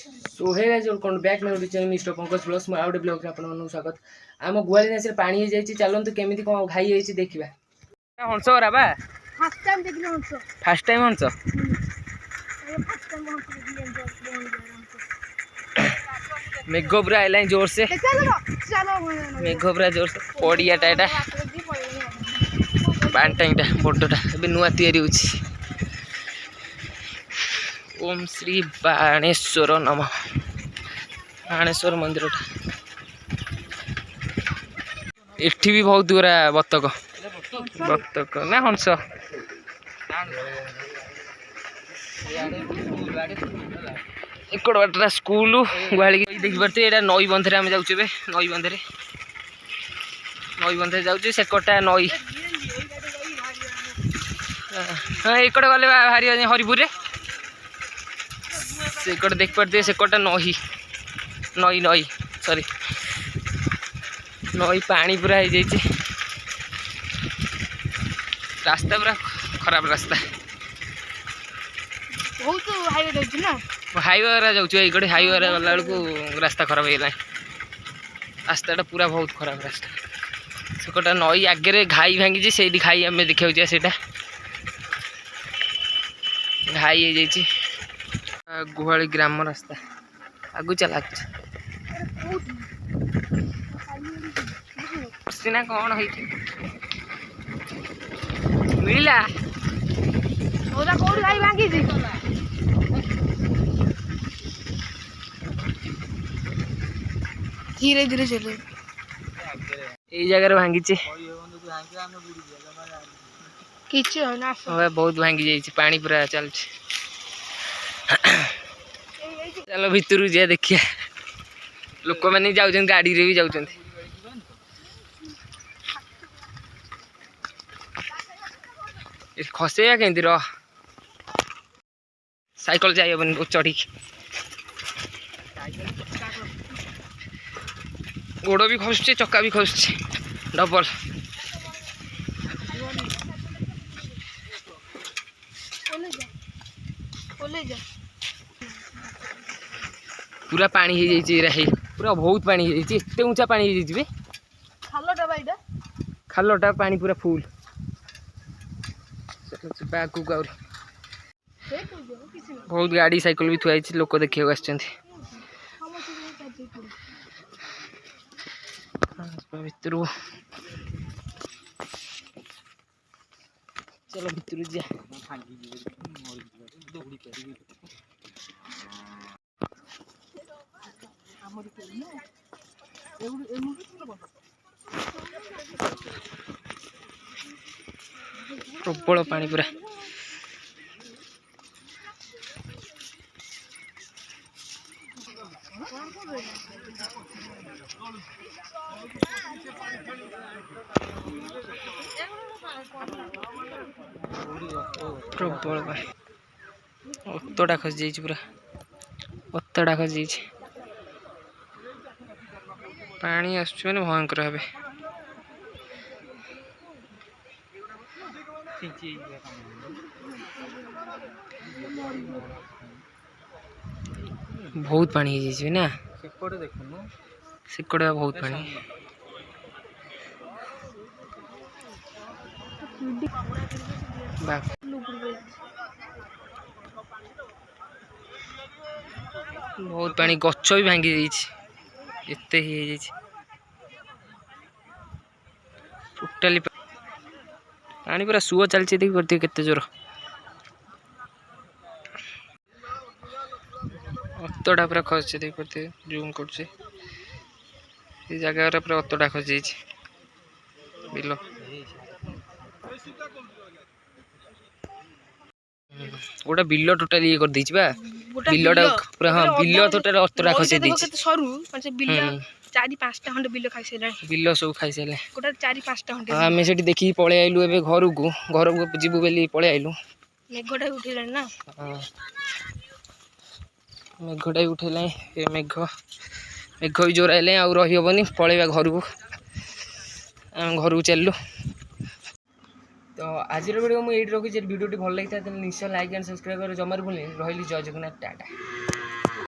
So hey guys welcome back my YouTube channel mister Pankaj plus मो out blog रे आपन स्वागत। आम गुआली नाच पानी हो जाई चलतु केमिति कोन घाई जाई देखिबा। हंस रा बा फर्स्ट टाइम देखली हंस। फर्स्ट टाइम हंस फर्स्ट टाइम मेघ पूरा आइलाइन जोर से मेघ पूरा जोर से पड़ियाटा एटा पान टैंकटा बड़टा ए नुआ तैयारी होछि। ओम श्री बाणेश्वर नम बाणेश्वर मंदिर एठी भी बहुत गुरा बतक बतक ना हंस एकड़ बाटा स्कूल गुहाली देखी पारे यहाँ नई बंधे आम जाऊे नई बंधे जाऊँ सेकटा नई हाँ एकड़ गले भारी हरिपुर सेकट देख पारे सेकटा नई नई नई सॉरी नई पानी पूरा हो जाए रास्ता पूरा खराब रास्ता बहुत हाईवे जाउछ ना हाईवे जाऊँ ये हाईवे गला बेलू रास्ता खराब हो गला रास्ता पूरा बहुत खराब रास्ता सेकटा नई आगे घाई भांगी से घाई आम देखा जाटा घाई हो जाए गुहाली ग्राम रास्ता आगु चला सीना कौन मिला धीरे धीरे चले ये जगह भांगी बहुत भांगी जाइए पानी पूरा चल चलो भितर जा देखिए लोक मैंने जाऊँ गाड़ी रे भी जाऊँ खसे केमती रह साइकिल जाइबन चढ़ी गोड़ भी खसुचे चक्का भी खसुचे डबल पूरा पानी हो जाए पूरा बहुत पानी हो जाए एत ऊंचा पानी हो जाए खालटा पानी पूरा फुल बहुत गाड़ी साइकिल भी थुआई लोक देखा भितर चलो भितर जा प्रबल पानी पूरा प्रबल पानी अतटा खस जाइए पूरा अतटा खस जाइए पानी आस भयंकर भाव बहुत पानी हो जाए ना सेकड़े बहुत पानी बहुत पानी गच भी भांगी एते ही टोटाली पानी पूरा सुओ चलती देख पारे केते जोर अतटा पूरा खस देख पारे जूम कर जगह पूरा अतटा खस जाइए बिल गोटे बिल टोटाल ये कर देछि बा बिलटा पूरा हां बिल टोटाल अतटा खसे देछि सरू म्हणजे बिल 4-5टा खंड बिल खाइ सेला बिल सब खाइ सेला गोटा 4-5टा खंड हमें सेठी देखि पळे आइलु एबे घर को जीवु बेली पळे आइलु मेघटा उठिला ना मेघटा उठेला ए मेघ भी जोर आइले आ रही होबनी पळेबा घर को चललु। तो आज वीडियो मुझे रखी वीडियो भल लगी था निश्चय लाइक एंड सब्सक्राइब कर जमार भूल रही जय जगन्नाथ टाटा।